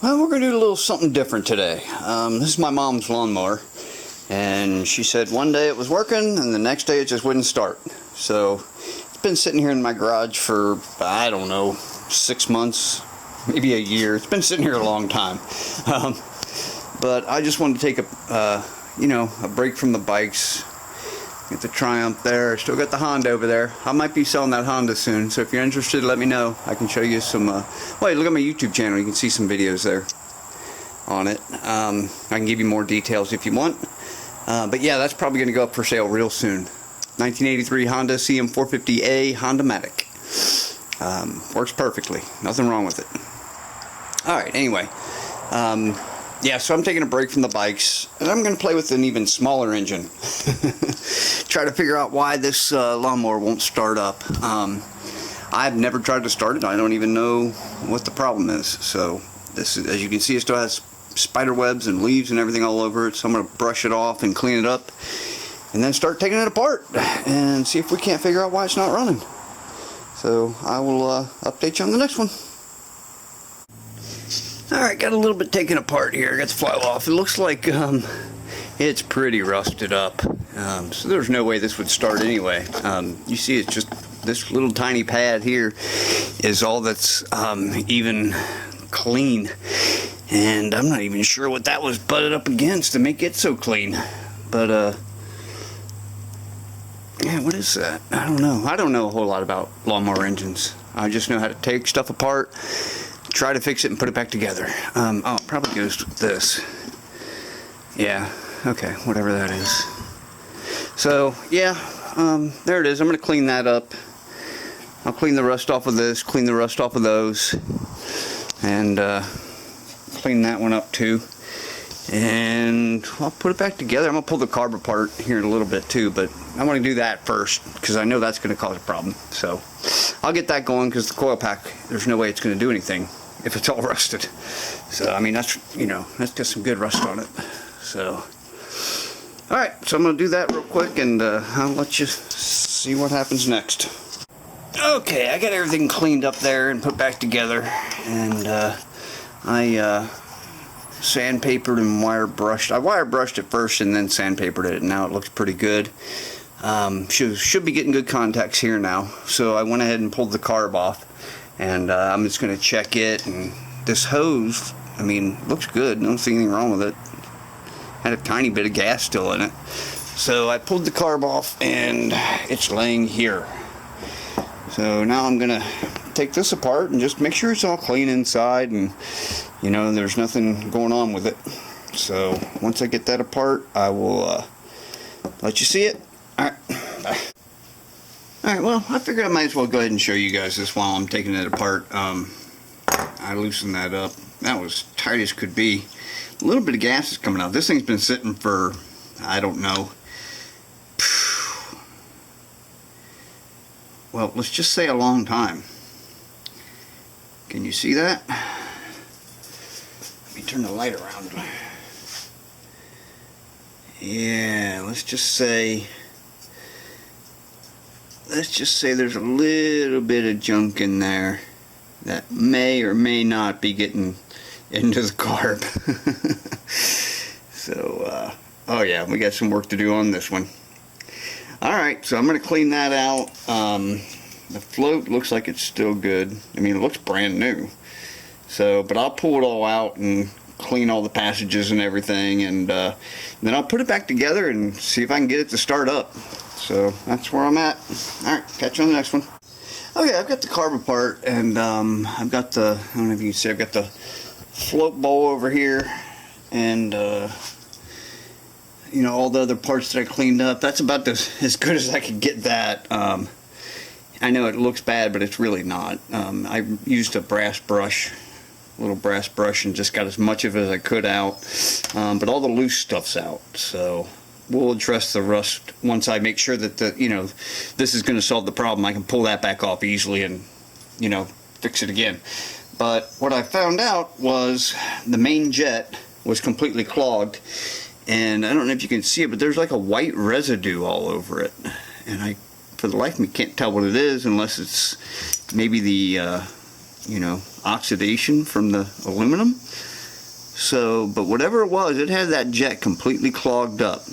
Well, we're going to do a little something different today. This is my mom's lawnmower, and she said one day it was working and the next day it just wouldn't start. So it's been sitting here in my garage for, I don't know, 6 months, maybe a year. It's been sitting here a long time. But I just wanted to take a break from the bikes. Get the Triumph there. Still got the Honda over there. I might be selling that Honda soon, so if you're interested, let me know. I can show you some. Wait, look at my YouTube channel. You can see some videos there on it. I can give you more details if you want. But yeah, that's probably going to go up for sale real soon. 1983 Honda CM450A Honda Matic. Works perfectly. Nothing wrong with it. All right. Anyway. Yeah, so I'm taking a break from the bikes, and I'm going to play with an even smaller engine. Try to figure out why this lawnmower won't start up. I've never tried to start it. I don't even know what the problem is. So this is, as you can see, it still has spider webs and leaves and everything all over it. So I'm going to brush it off and clean it up, and then start taking it apart and see if we can't figure out why it's not running. So I will update you on the next one. Alright, got a little bit taken apart here. Got the flywheel off. It looks like it's pretty rusted up. So there's no way this would start anyway. You see, it's just this little tiny pad here is all that's even clean. And I'm not even sure what that was butted up against to make it so clean. But, yeah, what is that? I don't know. I don't know a whole lot about lawnmower engines. I just know how to take stuff apart, try to fix it and put it back together. Oh, it probably goes with this. Yeah, okay, whatever that is. So, yeah, there it is. I'm going to clean that up. I'll clean the rust off of this, clean the rust off of those, and clean that one up too. And I'll put it back together. I'm going to pull the carb apart here in a little bit too, but I want to do that first because I know that's going to cause a problem. So I'll get that going because the coil pack, there's no way it's going to do anything if it's all rusted. So I mean, that's, you know, that's got some good rust on it. So alright, so I'm going to do that real quick, and I'll let you see what happens next. Okay, I got everything cleaned up there and put back together, and I sandpapered and wire brushed. I wire brushed it first and then sandpapered it, and now it looks pretty good. Should be getting good contacts here now. So I went ahead and pulled the carb off, and I'm just going to check it. And this hose, I mean, looks good. I don't see anything wrong with it. Had a tiny bit of gas still in it. So I pulled the carb off, and it's laying here. So now I'm going to take this apart and just make sure it's all clean inside, and you know, there's nothing going on with it. So once I get that apart, I will let you see it. Alright, bye. Alright, well, I figured I might as well go ahead and show you guys this while I'm taking it apart. I loosened that up. That was tight as could be. A little bit of gas is coming out. This thing's been sitting for, I don't know, well, let's just say a long time. Can you see that? Let me turn the light around. Yeah, let's just say there's a little bit of junk in there that may or may not be getting into the carb. So, oh yeah, we got some work to do on this one. Alright, so I'm going to clean that out. The float looks like it's still good. I mean, it looks brand new. So, but I'll pull it all out and clean all the passages and everything, and then I'll put it back together and see if I can get it to start up. So that's where I'm at. Alright, catch you on the next one. Okay, I've got the carb apart, and I've got the, I don't know if you can see, I've got the float bowl over here, and you know, all the other parts that I cleaned up. That's about as good as I could get that. I know it looks bad, but it's really not. I used a brass brush, little brass brush, and just got as much of it as I could out. But all the loose stuff's out. So we'll address the rust once I make sure that this is going to solve the problem. I can pull that back off easily and, you know, fix it again. But what I found out was the main jet was completely clogged. And I don't know if you can see it, but there's like a white residue all over it. And I, for the life of me, can't tell what it is unless it's maybe the, you know, oxidation from the aluminum. So, but whatever it was, it had that jet completely clogged up.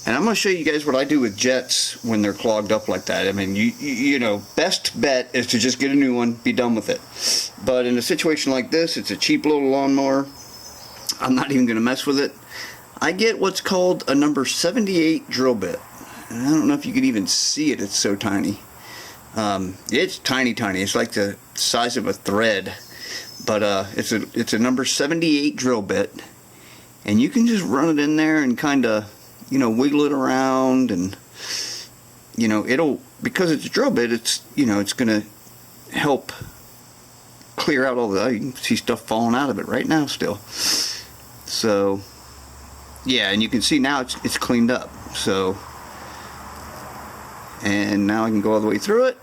And I'm going to show you guys what I do with jets when they're clogged up like that. I mean, you know, best bet is to just get a new one, be done with it. But in a situation like this, it's a cheap little lawnmower. I'm not even going to mess with it. I get what's called a number 78 drill bit. And I don't know if you can even see it, it's so tiny. It's tiny. It's like the size of a thread. But it's a number 78 drill bit. And you can just run it in there and kind of, you know, wiggle it around, and you know, it'll, because it's a drill bit, it's, you know, it's gonna help clear out all the, you can see stuff falling out of it right now still. So yeah, and you can see now it's cleaned up. So, and now I can go all the way through it,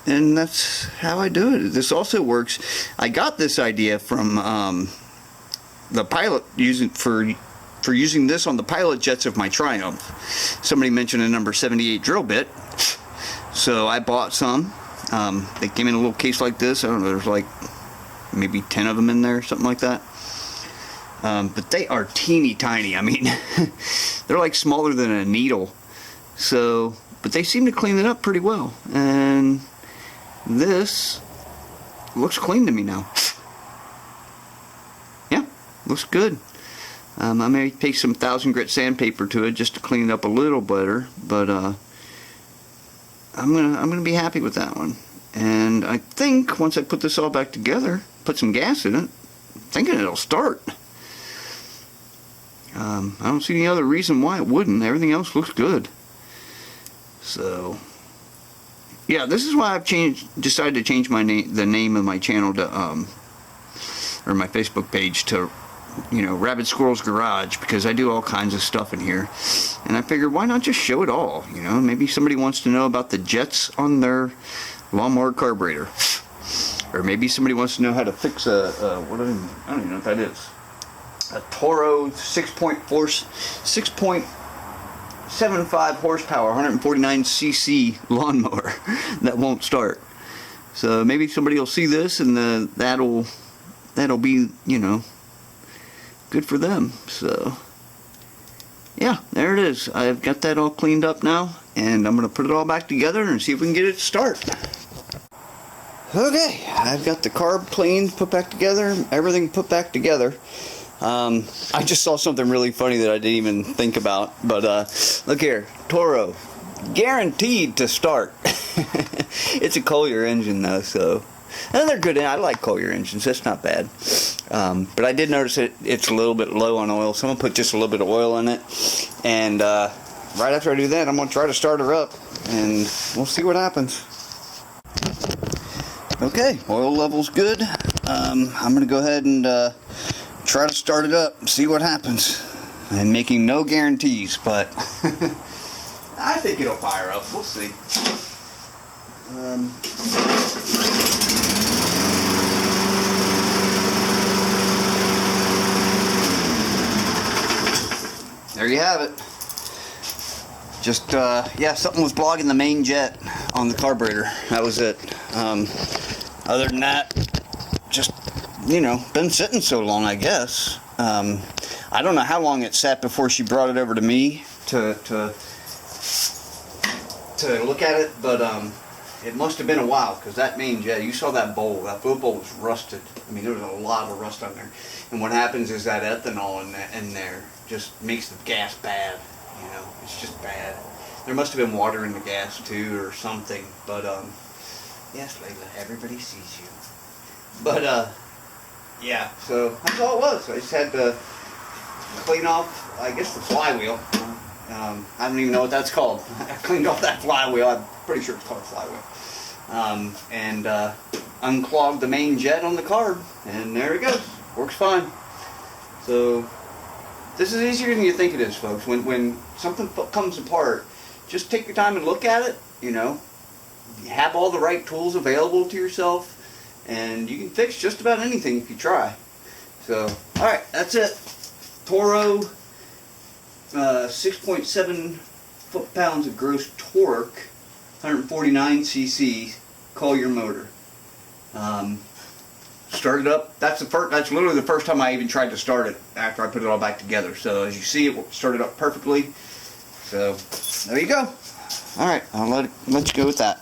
and that's how I do it. This also works. I got this idea from the pilot, for using this on the pilot jets of my Triumph. Somebody mentioned a number 78 drill bit, so I bought some. They came in a little case like this. I don't know, there's like maybe 10 of them in there, something like that. But they are teeny tiny. I mean, they're like smaller than a needle. So, but they seem to clean it up pretty well. And this looks clean to me now. Yeah, looks good. I may take some 1000 grit sandpaper to it just to clean it up a little better, but I'm gonna be happy with that one. And I think once I put this all back together, put some gas in it, I'm thinking it'll start. I don't see any other reason why it wouldn't. Everything else looks good. So yeah, this is why I've decided to change the name of my channel to or my Facebook page to, you know, Rabbit Squirrel's Garage, because I do all kinds of stuff in here, and I figured why not just show it all. You know, maybe somebody wants to know about the jets on their lawnmower carburetor, or maybe somebody wants to know how to fix I don't even know what that is, a Toro 6.75 horsepower 149cc lawnmower that won't start. So maybe somebody will see this, and that'll be, you know, good for them. So yeah, there it is. I've got that all cleaned up now, and I'm gonna put it all back together and see if we can get it to start. Okay, I've got the carb cleaned, put back together, everything put back together. I just saw something really funny that I didn't even think about, but look here, Toro, guaranteed to start. It's a Collier engine though, so, and they're good. I like Collier engines, that's not bad. But I did notice it's a little bit low on oil, so I'm going to put just a little bit of oil in it, and right after I do that, I'm going to try to start her up, and we'll see what happens. Okay, oil level's good. I'm going to go ahead and try to start it up and see what happens. I'm making no guarantees, but I think it'll fire up. We'll see. There you have it. Just, yeah, something was blogging the main jet on the carburetor. That was it. Other than that, just, you know, been sitting so long, I guess. I don't know how long it sat before she brought it over to me to look at it, but it must have been a while, because that main jet, you saw that bowl was rusted. I mean, there was a lot of rust on there. And what happens is that ethanol in there just makes the gas bad. You know, it's just bad. There must have been water in the gas too, or something. But yes, Layla, everybody sees you. But yeah, so that's all it was. I just had to clean off, I guess, the flywheel. I don't even know what that's called. I cleaned off that flywheel. I'm pretty sure it's called a flywheel. And unclogged the main jet on the carb, and there it goes. Works fine. So this is easier than you think it is, folks. When something comes apart, just take your time and look at it. You know, you have all the right tools available to yourself, and you can fix just about anything if you try. So, all right, that's it. Toro, 6.7 foot-pounds of gross torque, 149cc Collier motor. Start it up. That's literally the first time I even tried to start it after I put it all back together. So as you see, it started up perfectly. So there you go. All right, I'll let you go with that.